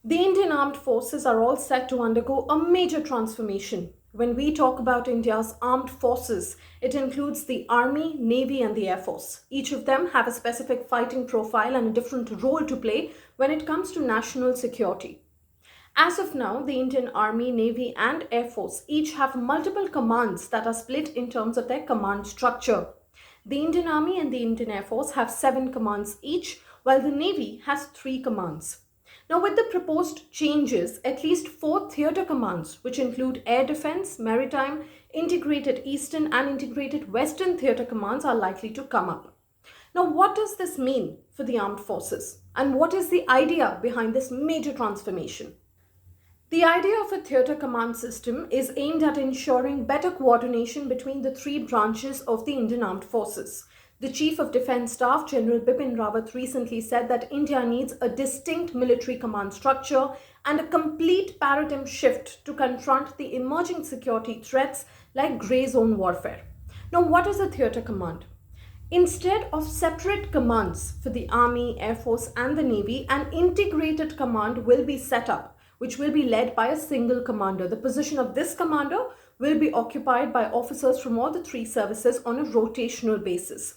The Indian Armed Forces are all set to undergo a major transformation. When we talk about India's armed forces, it includes the Army, Navy, and the Air Force. Each of them have a specific fighting profile and a different role to play when it comes to national security. As of now, the Indian Army, Navy, and Air Force each have multiple commands that are split in terms of their command structure. The Indian Army and the Indian Air Force have 7 commands each, while the Navy has 3 commands. Now, with the proposed changes, at least 4 theatre commands, which include Air Defence, Maritime, Integrated Eastern, and Integrated Western Theatre Commands, are likely to come up. Now, what does this mean for the armed forces? And what is the idea behind this major transformation? The idea of a theatre command system is aimed at ensuring better coordination between the 3 branches of the Indian Armed Forces. The Chief of Defence Staff, General Bipin Rawat, recently said that India needs a distinct military command structure and a complete paradigm shift to confront the emerging security threats like grey zone warfare. Now, what is a theatre command? Instead of separate commands for the Army, Air Force, and the Navy, an integrated command will be set up, which will be led by a single commander. The position of this commander will be occupied by officers from all the 3 services on a rotational basis.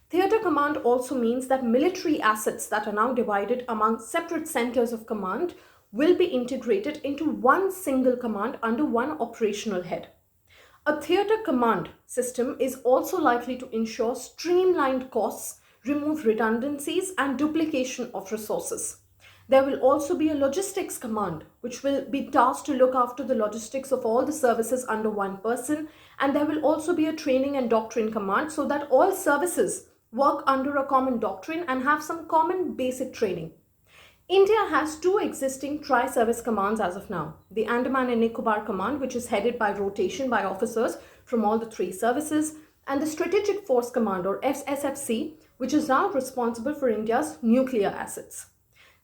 Theatre command also means that military assets that are now divided among separate centers of command will be integrated into one single command under one operational head. A theatre command system is also likely to ensure streamlined costs, remove redundancies, and duplication of resources. There will also be a logistics command, which will be tasked to look after the logistics of all the services under one person, and there will also be a training and doctrine command so that all services work under a common doctrine and have some common basic training. India has 2 existing tri-service commands as of now. The Andaman and Nicobar Command, which is headed by rotation by officers from all the 3 services, and the Strategic Force Command, or SSFC, which is now responsible for India's nuclear assets.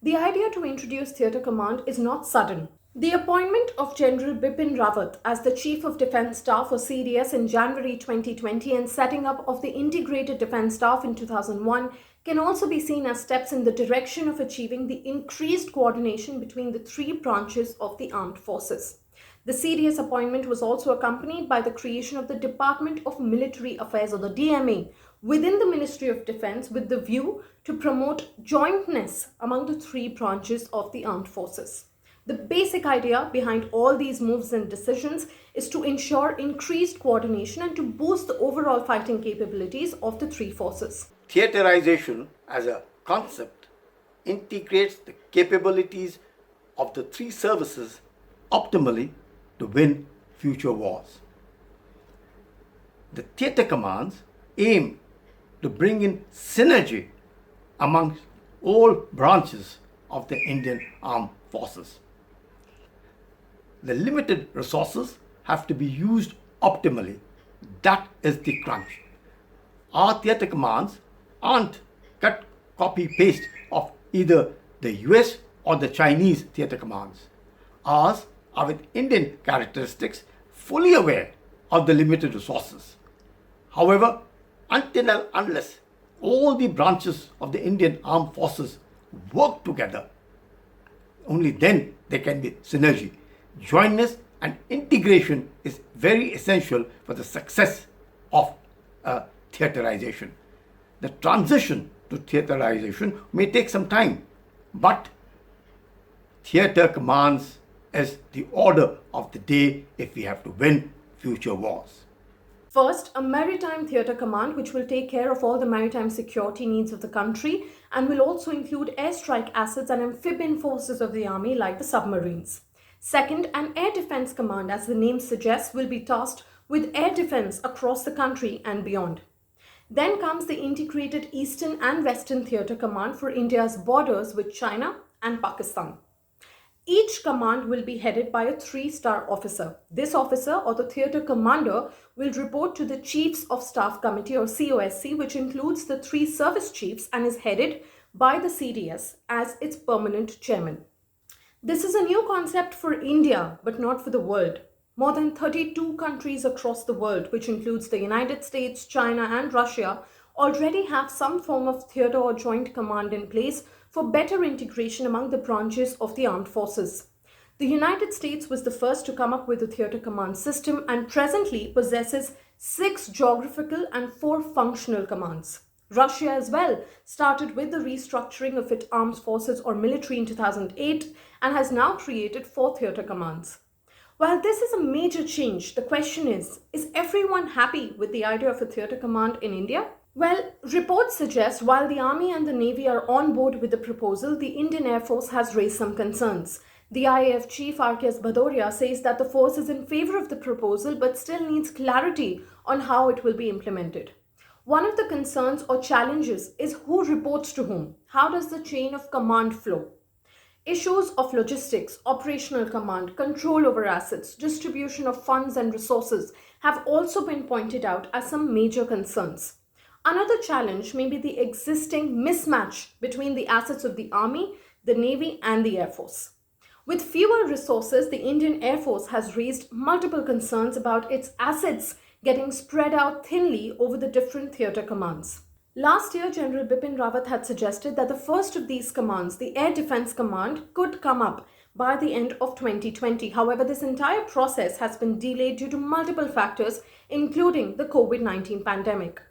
The idea to introduce theatre command is not sudden. The appointment of General Bipin Rawat as the Chief of Defence Staff, or CDS, in January 2020 and setting up of the Integrated Defence Staff in 2001 can also be seen as steps in the direction of achieving the increased coordination between the 3 branches of the armed forces. The CDS appointment was also accompanied by the creation of the Department of Military Affairs, or the DMA, within the Ministry of Defence with the view to promote jointness among the 3 branches of the armed forces. The basic idea behind all these moves and decisions is to ensure increased coordination and to boost the overall fighting capabilities of the 3 forces. Theaterization as a concept integrates the capabilities of the 3 services optimally to win future wars. The theatre commands aim to bring in synergy amongst all branches of the Indian Armed Forces. The limited resources have to be used optimally. That is the crunch. Our theatre commands aren't cut, copy, paste of either the US or the Chinese theatre commands. Ours are with Indian characteristics, fully aware of the limited resources. However, until and unless all the branches of the Indian Armed Forces work together, only then there can be synergy. Jointness and integration is very essential for the success of theaterization. The transition to theaterization may take some time, but theatre commands is the order of the day if we have to win future wars. First, a maritime theatre command, which will take care of all the maritime security needs of the country and will also include airstrike assets and amphibian forces of the army like the submarines. Second, an air defence command, as the name suggests, will be tasked with air defence across the country and beyond. Then comes the Integrated Eastern and Western Theatre Command for India's borders with China and Pakistan. Each command will be headed by a 3-star officer. This officer, or the theatre commander, will report to the Chiefs of Staff Committee, or COSC, which includes the 3 service chiefs and is headed by the CDS as its permanent chairman. This is a new concept for India, but not for the world. More than 32 countries across the world, which includes the United States, China, and Russia, already have some form of theatre or joint command in place for better integration among the branches of the armed forces. The United States was the first to come up with a theatre command system and presently possesses 6 geographical and 4 functional commands. Russia as well started with the restructuring of its armed forces or military in 2008 and has now created 4 theatre commands. While this is a major change, the question is everyone happy with the idea of a theatre command in India? Well, reports suggest while the Army and the Navy are on board with the proposal, the Indian Air Force has raised some concerns. The IAF chief R.K.S. Bhadoria says that the force is in favor of the proposal but still needs clarity on how it will be implemented. One of the concerns or challenges is who reports to whom. How does the chain of command flow? Issues of logistics, operational command, control over assets, distribution of funds and resources have also been pointed out as some major concerns. Another challenge may be the existing mismatch between the assets of the Army, the Navy and the Air Force. With fewer resources, the Indian Air Force has raised multiple concerns about its assets getting spread out thinly over the different theatre commands. Last year, General Bipin Rawat had suggested that the first of these commands, the Air Defence Command, could come up by the end of 2020. However, this entire process has been delayed due to multiple factors, including the COVID-19 pandemic.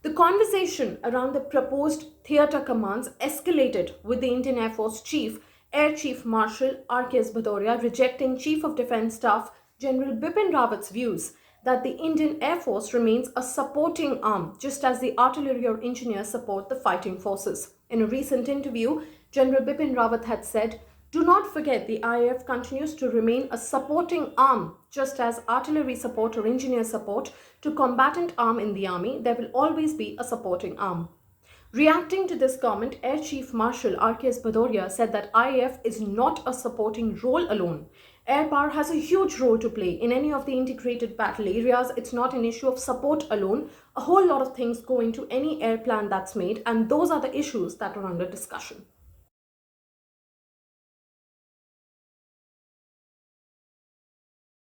The conversation around the proposed theatre commands escalated with the Indian Air Force Chief, Air Chief Marshal R.K.S. Bhadoria rejecting Chief of Defence Staff General Bipin Rawat's views that the Indian Air Force remains a supporting arm, just as the artillery or engineers support the fighting forces. In a recent interview, General Bipin Rawat had said, "Do not forget the IAF continues to remain a supporting arm, just as artillery support or engineer support to combatant arm in the army, there will always be a supporting arm." Reacting to this comment, Air Chief Marshal R.K.S. Bhadoria said that IAF is not a supporting role alone. Air power has a huge role to play in any of the integrated battle areas. It's not an issue of support alone. A whole lot of things go into any air plan that's made, and those are the issues that are under discussion.